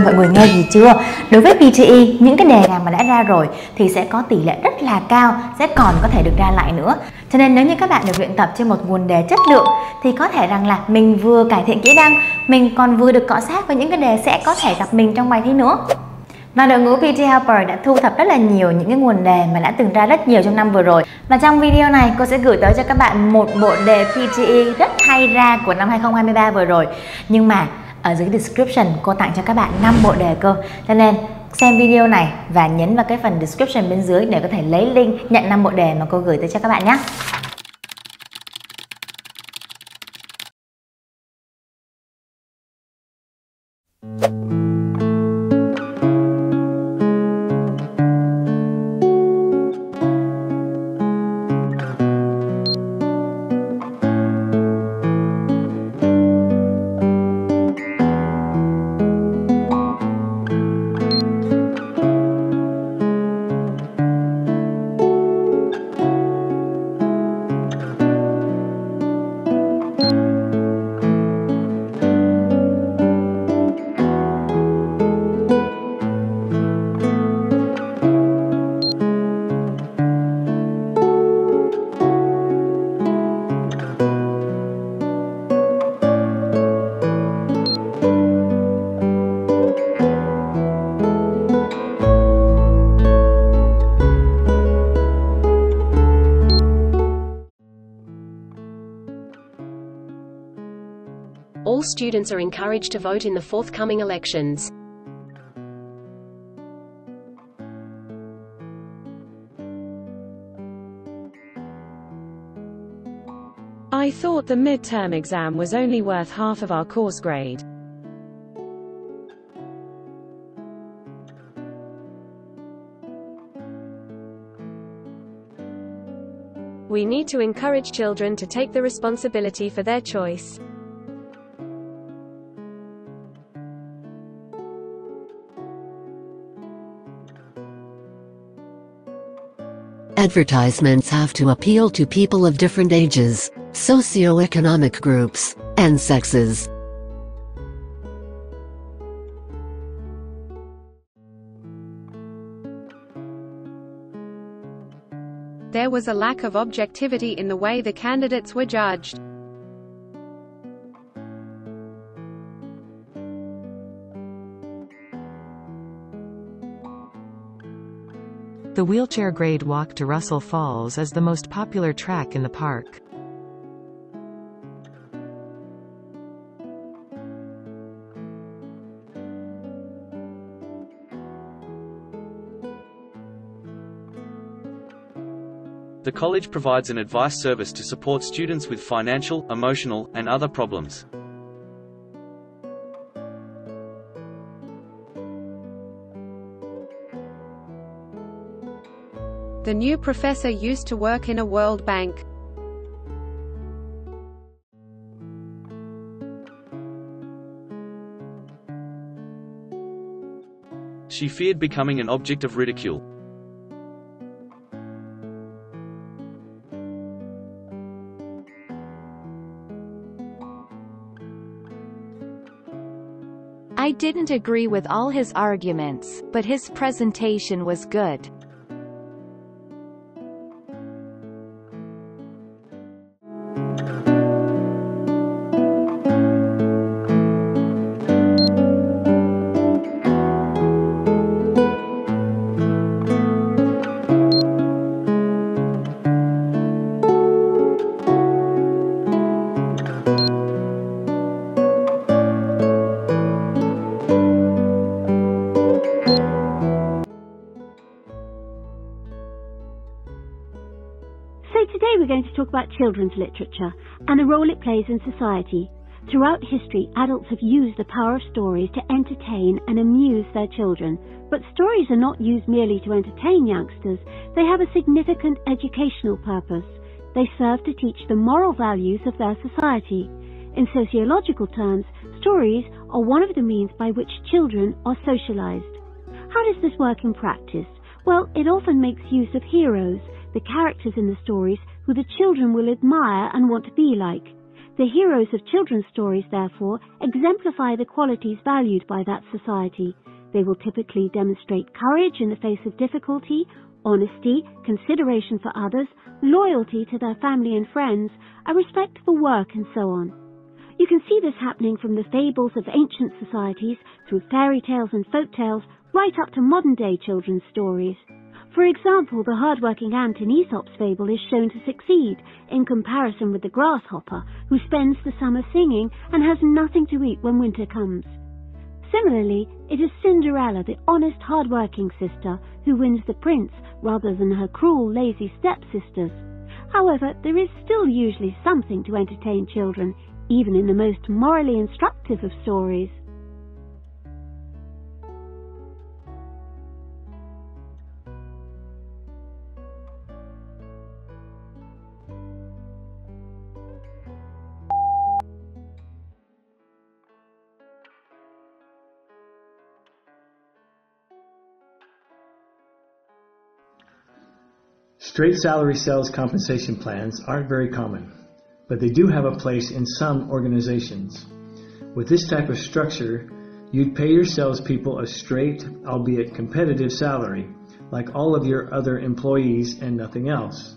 mọi người nghe gì chưa? Đối với PTE, những cái đề nào mà đã ra rồi thì sẽ có tỷ lệ rất là cao sẽ còn có thể được ra lại nữa. Cho nên nếu như các bạn được luyện tập trên một nguồn đề chất lượng thì có thể rằng là mình vừa cải thiện kỹ năng, mình còn vừa được cọ sát với những cái đề sẽ có thể gặp mình trong bài thi nữa. Và đội ngũ PTE Helper đã thu thập rất là nhiều những cái nguồn đề mà đã từng ra rất nhiều trong năm vừa rồi. Và trong video này cô sẽ gửi tới cho các bạn một bộ đề PTE rất hay ra của năm 2023 vừa rồi. Nhưng mà ở dưới description cô tặng cho các bạn 5 bộ đề cơ. Cho nên xem video này và nhấn vào cái phần description bên dưới để có thể lấy link nhận 5 bộ đề mà cô gửi tới cho các bạn nhé. All students are encouraged to vote in the forthcoming elections. I thought the midterm exam was only worth half of our course grade. We need to encourage children to take the responsibility for their choice. Advertisements have to appeal to people of different ages, socioeconomic groups, and sexes. There was a lack of objectivity in the way the candidates were judged. The wheelchair grade walk to Russell Falls is the most popular track in the park. The college provides an advice service to support students with financial, emotional, and other problems. The new professor used to work in a World Bank. She feared becoming an object of ridicule. I didn't agree with all his arguments, but his presentation was good. So today we're going to talk about children's literature and the role it plays in society. Throughout history, adults have used the power of stories to entertain and amuse their children. But stories are not used merely to entertain youngsters. They have a significant educational purpose. They serve to teach the moral values of their society. In sociological terms, stories are one of the means by which children are socialized. How does this work in practice? Well, it often makes use of heroes, the characters in the stories who the children will admire and want to be like. The heroes of children's stories, therefore, exemplify the qualities valued by that society. They will typically demonstrate courage in the face of difficulty, honesty, consideration for others, loyalty to their family and friends, a respect for work, and so on. You can see this happening from the fables of ancient societies, through fairy tales and folk tales, right up to modern-day children's stories. For example, the hard-working ant in Aesop's fable is shown to succeed, in comparison with the grasshopper, who spends the summer singing and has nothing to eat when winter comes. Similarly, it is Cinderella, the honest, hard-working sister, who wins the prince rather than her cruel, lazy stepsisters. However, there is still usually something to entertain children, even in the most morally instructive of stories. Straight salary sales compensation plans aren't very common, but they do have a place in some organizations. With this type of structure, you'd pay your salespeople a straight, albeit competitive salary, like all of your other employees, and nothing else.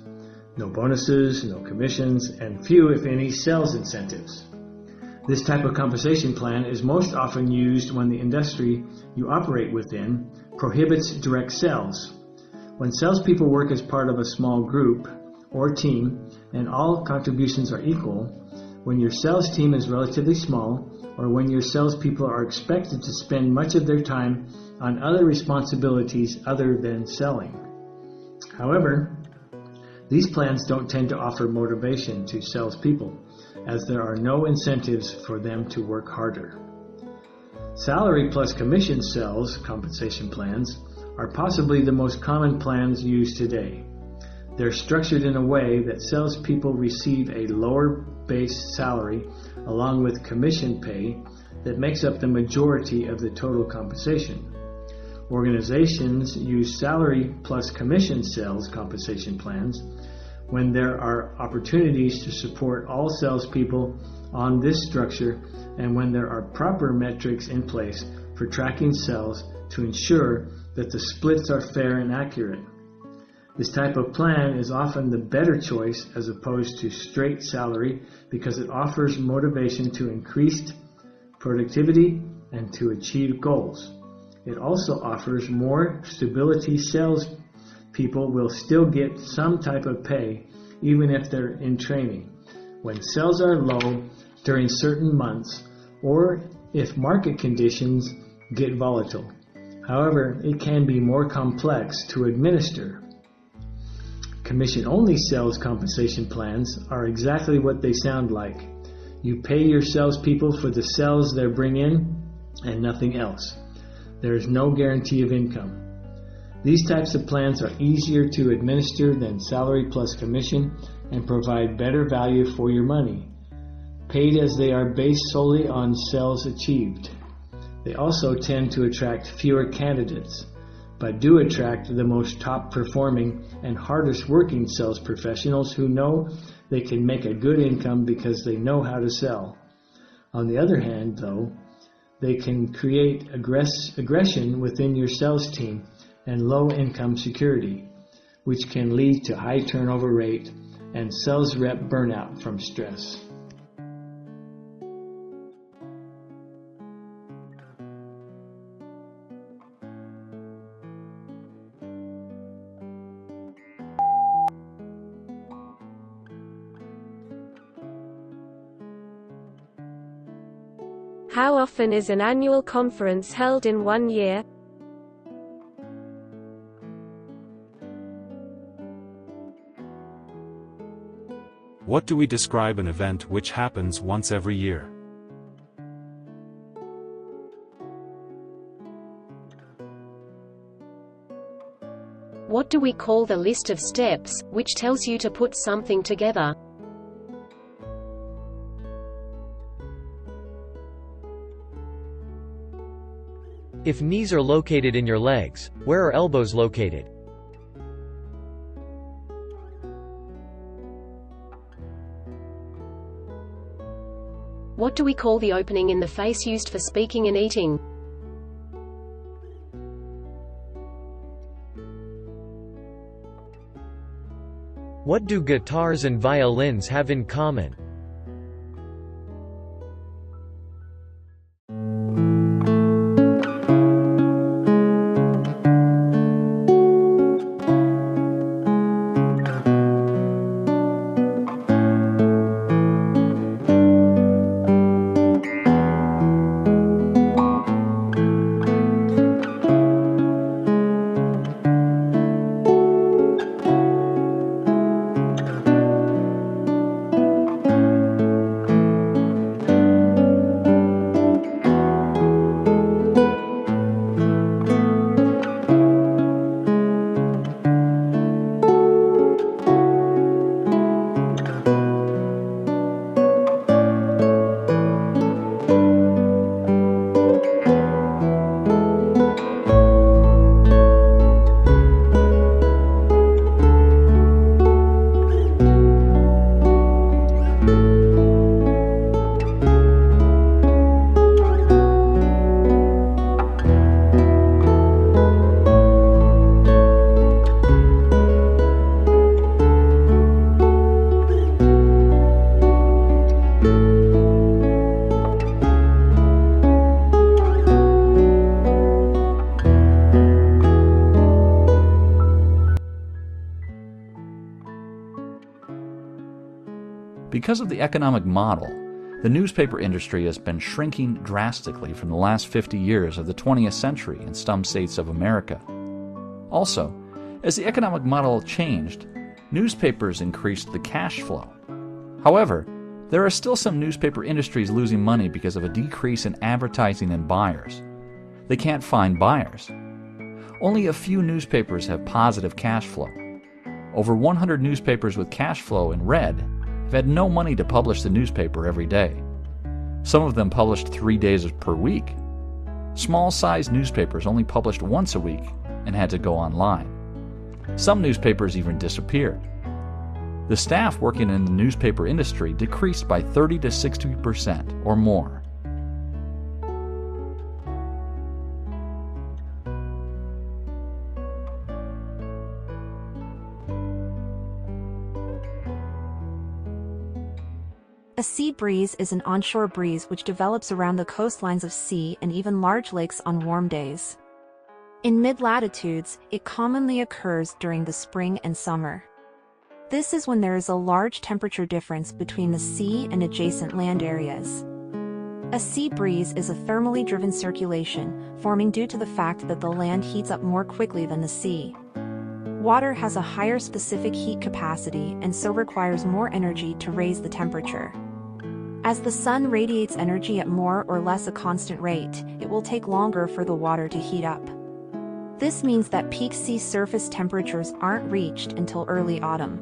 No bonuses, no commissions, and few, if any, sales incentives. This type of compensation plan is most often used when the industry you operate within prohibits direct sales. When salespeople work as part of a small group or team and all contributions are equal, when your sales team is relatively small, or when your salespeople are expected to spend much of their time on other responsibilities other than selling. However, these plans don't tend to offer motivation to salespeople, as there are no incentives for them to work harder. Salary plus commission sales compensation plans are possibly the most common plans used today. They're structured in a way that salespeople receive a lower base salary along with commission pay that makes up the majority of the total compensation. Organizations use salary plus commission sales compensation plans when there are opportunities to support all salespeople on this structure and when there are proper metrics in place for tracking sales to ensure that the splits are fair and accurate. This type of plan is often the better choice as opposed to straight salary because it offers motivation to increased productivity and to achieve goals. It also offers more stability. Sales people will still get some type of pay even if they're in training. When sales are low during certain months or if market conditions get volatile. However, it can be more complex to administer. Commission-only sales compensation plans are exactly what they sound like. You pay your salespeople for the sales they bring in and nothing else. There is no guarantee of income. These types of plans are easier to administer than salary plus commission and provide better value for your money, paid as they are based solely on sales achieved. They also tend to attract fewer candidates, but do attract the most top-performing and hardest-working sales professionals who know they can make a good income because they know how to sell. On the other hand, though, they can create aggression within your sales team and low income security, which can lead to high turnover rate and sales rep burnout from stress. How often is an annual conference held in 1 year? What do we describe an event which happens once every year? What do we call the list of steps, which tells you to put something together? If knees are located in your legs, where are elbows located? What do we call the opening in the face used for speaking and eating? What do guitars and violins have in common? Because of the economic model, the newspaper industry has been shrinking drastically from the last 50 years of the 20th century in some states of America. Also, as the economic model changed, newspapers increased the cash flow. However, there are still some newspaper industries losing money because of a decrease in advertising and buyers. They can't find buyers. Only a few newspapers have positive cash flow. Over 100 newspapers with cash flow in red have had no money to publish the newspaper every day. Some of them published 3 days per week. Small-sized newspapers only published once a week and had to go online. Some newspapers even disappeared. The staff working in the newspaper industry decreased by 30 to 60% or more. A sea breeze is an onshore breeze which develops around the coastlines of sea and even large lakes on warm days. In mid-latitudes, it commonly occurs during the spring and summer. This is when there is a large temperature difference between the sea and adjacent land areas. A sea breeze is a thermally driven circulation, forming due to the fact that the land heats up more quickly than the sea. Water has a higher specific heat capacity and so requires more energy to raise the temperature. As the sun radiates energy at more or less a constant rate, it will take longer for the water to heat up. This means that peak sea surface temperatures aren't reached until early autumn.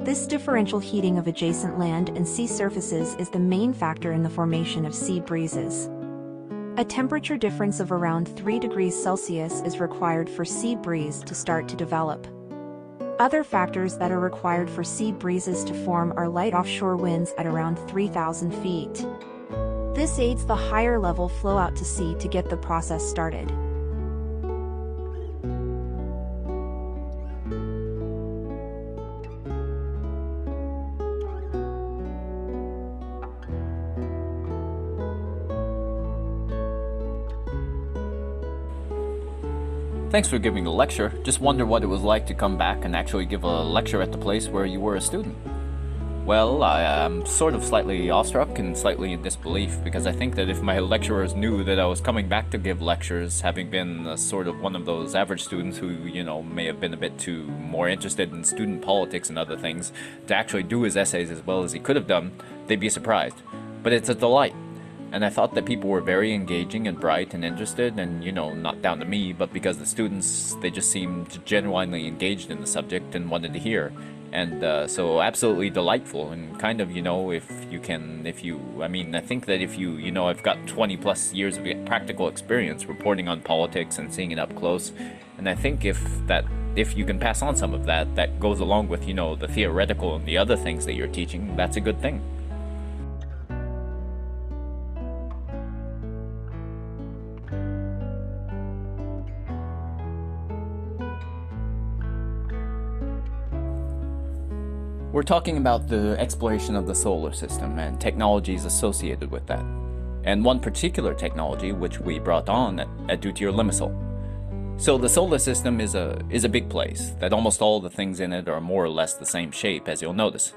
This differential heating of adjacent land and sea surfaces is the main factor in the formation of sea breezes. A temperature difference of around 3 degrees Celsius is required for sea breeze to start to develop. Other factors that are required for sea breezes to form are light offshore winds at around 3,000 feet. This aids the higher level flow out to sea to get the process started. Thanks for giving the lecture. Just wonder what it was like to come back and actually give a lecture at the place where you were a student. Well, I am sort of slightly awestruck and slightly in disbelief, because I think that if my lecturers knew that I was coming back to give lectures, having been sort of one of those average students who, may have been a bit too more interested in student politics and other things, to actually do his essays as well as he could have done, they'd be surprised. But it's a delight. And I thought that people were very engaging and bright and interested, and, not down to me, but because the students, they just seemed genuinely engaged in the subject and wanted to hear. And so absolutely delightful, and kind of, I think that if you, I've got 20 plus years of practical experience reporting on politics and seeing it up close, and I think if you can pass on some of that, that goes along with, the theoretical and the other things that you're teaching, that's a good thing. We're talking about the exploration of the solar system and technologies associated with that. And one particular technology which we brought on at Dutier Limassol. So the solar system is a big place, that almost all the things in it are more or less the same shape, as you'll notice.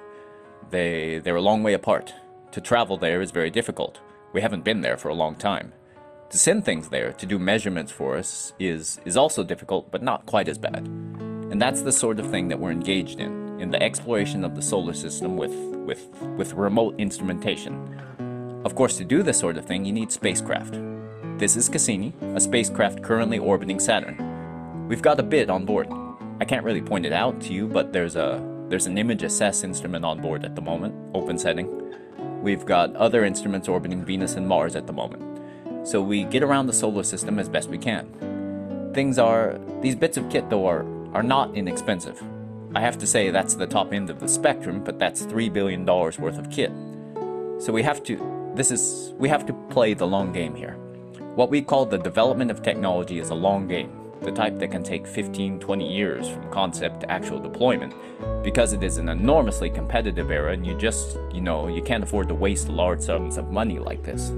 They're a long way apart. To travel there is very difficult. We haven't been there for a long time. To send things there, to do measurements for us, is also difficult, but not quite as bad. And that's the sort of thing that we're engaged in the exploration of the solar system with remote instrumentation. Of course, to do this sort of thing, you need spacecraft. This is Cassini, a spacecraft currently orbiting Saturn. We've got a bit on board. I can't really point it out to you, but there's an image assess instrument on board at the moment, open setting. We've got other instruments orbiting Venus and Mars at the moment. So we get around the solar system as best we can. These bits of kit though are not inexpensive. I have to say that's the top end of the spectrum, but that's $3 billion worth of kit. So we have to play the long game here. What we call the development of technology is a long game, the type that can take 15, 20 years from concept to actual deployment, because it is an enormously competitive era and you can't afford to waste large sums of money like this.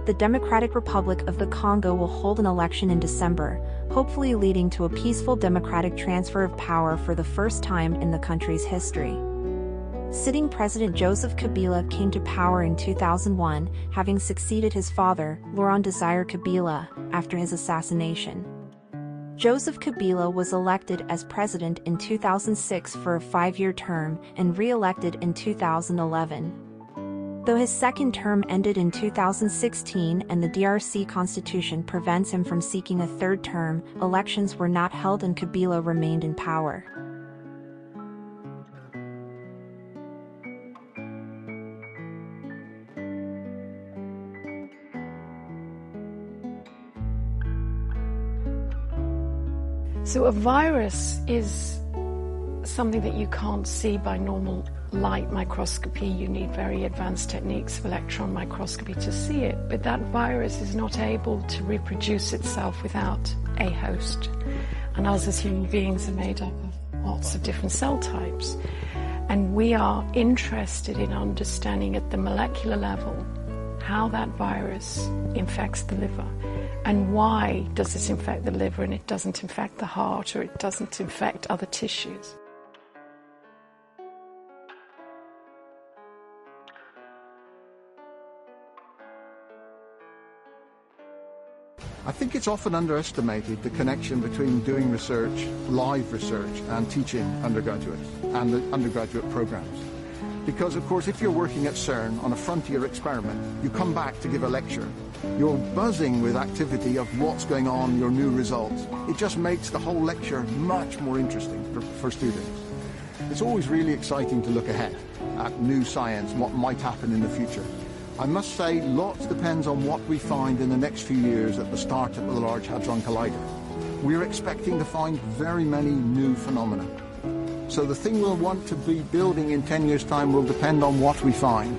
The Democratic Republic of the Congo will hold an election in December, hopefully leading to a peaceful democratic transfer of power for the first time in the country's history. Sitting President Joseph Kabila came to power in 2001, having succeeded his father, Laurent Desire Kabila, after his assassination. Joseph Kabila was elected as president in 2006 for a 5-year term and re-elected in 2011. Though his second term ended in 2016 and the DRC constitution prevents him from seeking a third term, elections were not held and Kabila remained in power. So a virus is something that you can't see by normal light microscopy. You need very advanced techniques of electron microscopy to see it, but that virus is not able to reproduce itself without a host. And us as human beings are made up of lots of different cell types. And we are interested in understanding at the molecular level how that virus infects the liver. And why does this infect the liver and it doesn't infect the heart or it doesn't infect other tissues? I think it's often underestimated the connection between doing research, live research, and teaching undergraduates and the undergraduate programs. Because, of course, if you're working at CERN on a frontier experiment, you come back to give a lecture. You're buzzing with activity of what's going on, your new results. It just makes the whole lecture much more interesting for students. It's always really exciting to look ahead at new science and what might happen in the future. I must say, lots depends on what we find in the next few years at the start of the Large Hadron Collider. We're expecting to find very many new phenomena. So the thing we'll want to be building in 10 years' time will depend on what we find.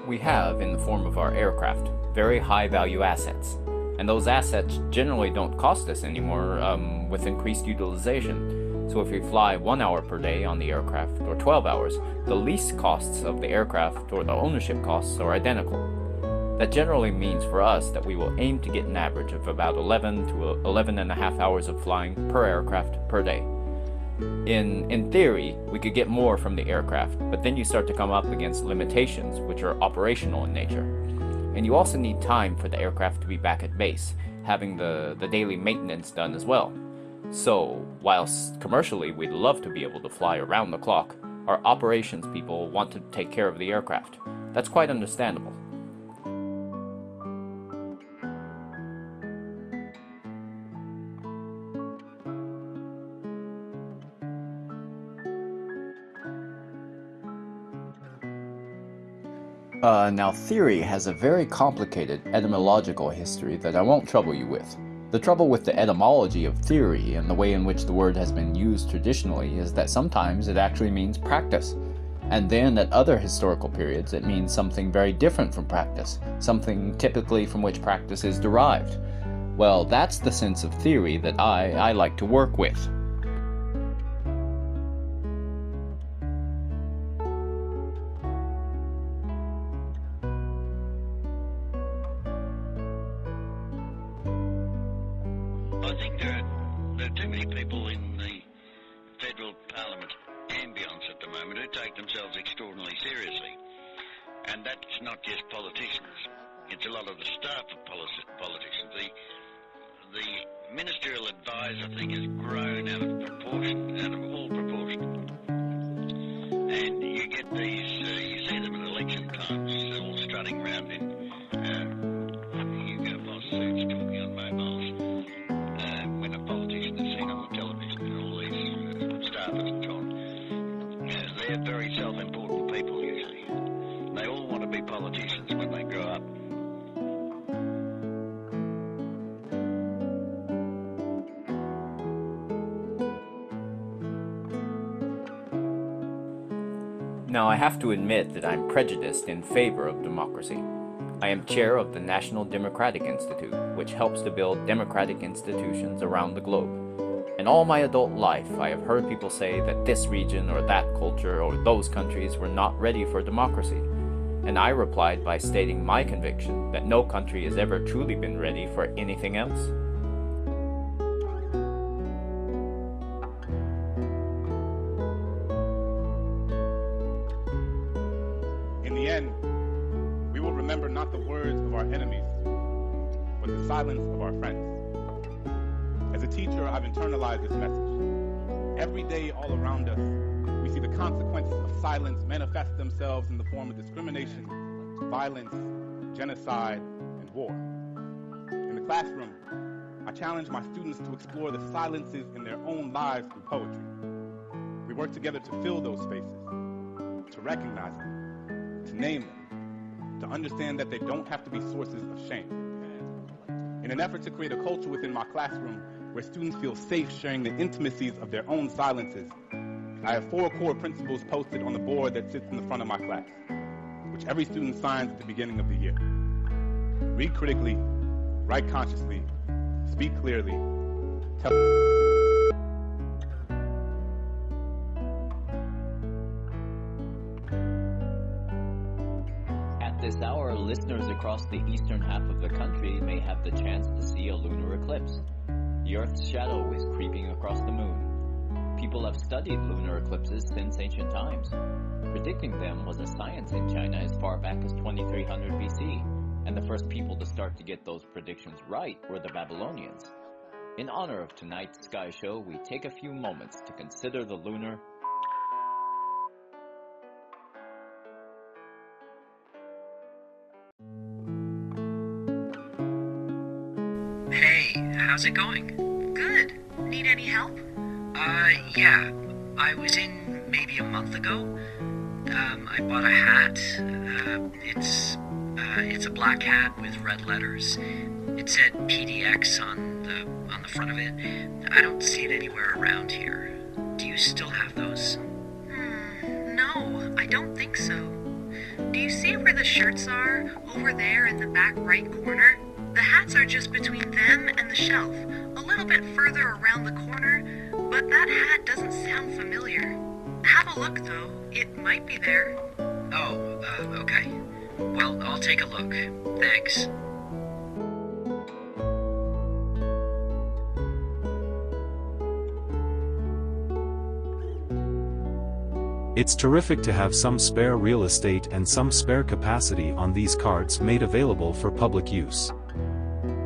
We have, in the form of our aircraft, very high-value assets. And those assets generally don't cost us anymore with increased utilization. So if we fly 1 hour per day on the aircraft, or 12 hours, the lease costs of the aircraft or the ownership costs are identical. That generally means for us that we will aim to get an average of about 11 to 11 and a half hours of flying per aircraft per day. In theory, we could get more from the aircraft, but then you start to come up against limitations which are operational in nature. And you also need time for the aircraft to be back at base, having the daily maintenance done as well. So, whilst commercially we'd love to be able to fly around the clock, our operations people want to take care of the aircraft. That's quite understandable. Now theory has a very complicated etymological history that I won't trouble you with. The trouble with the etymology of theory and the way in which the word has been used traditionally is that sometimes it actually means practice. And then at other historical periods it means something very different from practice, something typically from which practice is derived. Well, that's the sense of theory that I like to work with. I think there are too many people in the federal parliament ambience at the moment who take themselves extraordinarily seriously. And that's not just politicians. It's a lot of the staff of politicians. The ministerial advisor thing has grown out of proportion, out of all proportion. And you get these, you see them at election times, all strutting around in Hugo Boss suits, talking on mobiles. When a politician is seen on the television and all these staffers and so on, they're very self-important people usually. They all want to be politicians when they grow up. Now, I have to admit that I'm prejudiced in favor of democracy. I am chair of the National Democratic Institute, which helps to build democratic institutions around the globe. In all my adult life, I have heard people say that this region or that culture or those countries were not ready for democracy. And I replied by stating my conviction that no country has ever truly been ready for anything else. In the end, we will remember not the words of our enemies, but the silence of our friends. As a teacher, I've internalized this message. Every day all around us, we see the consequences of silence manifest themselves in the form of discrimination, violence, genocide, and war. In the classroom, I challenge my students to explore the silences in their own lives through poetry. We work together to fill those spaces, to recognize them, to name them, to understand that they don't have to be sources of shame. In an effort to create a culture within my classroom where students feel safe sharing the intimacies of their own silences, I have 4 core principles posted on the board that sits in the front of my class, which every student signs at the beginning of the year. Read critically, write consciously, speak clearly, tell. At this hour, listeners across the eastern half of the country may have the chance to see a lunar eclipse. The Earth's shadow is creeping across the moon. People have studied lunar eclipses since ancient times. Predicting them was a science in China as far back as 2300 BC, and the first people to start to get those predictions right were the Babylonians. In honor of tonight's Sky Show, we take a few moments to consider the lunar. Hey, how's it going? Good. Need any help? Yeah. I was in maybe a month ago. I bought a hat. It's a black hat with red letters. It said PDX on the front of it. I don't see it anywhere around here. Do you still have those? No, I don't think so. Do you see where the shirts are? Over there in the back right corner? The hats are just between them and the shelf, a little bit further around the corner, but that hat doesn't sound familiar. Have a look, though. It might be there. Oh, okay. Well, I'll take a look. Thanks. It's terrific to have some spare real estate and some spare capacity on these cards made available for public use.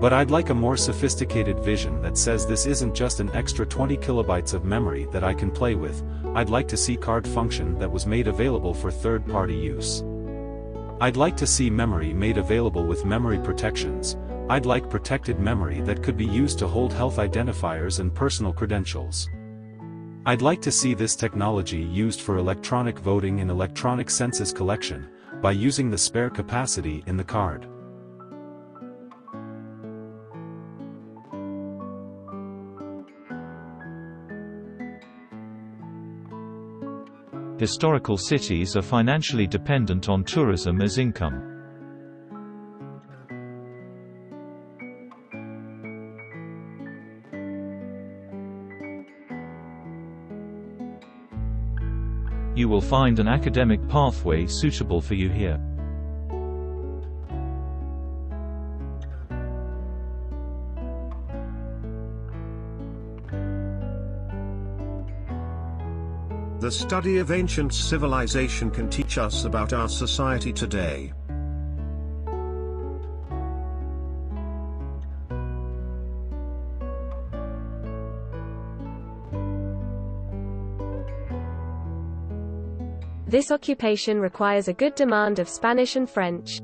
But I'd like a more sophisticated vision that says this isn't just an extra 20 kilobytes of memory that I can play with. I'd like to see card function that was made available for third-party use. I'd like to see memory made available with memory protections. I'd like protected memory that could be used to hold health identifiers and personal credentials. I'd like to see this technology used for electronic voting and electronic census collection, by using the spare capacity in the card. Historical cities are financially dependent on tourism as income. You will find an academic pathway suitable for you here. The study of ancient civilization can teach us about our society today. This occupation requires a good demand of Spanish and French.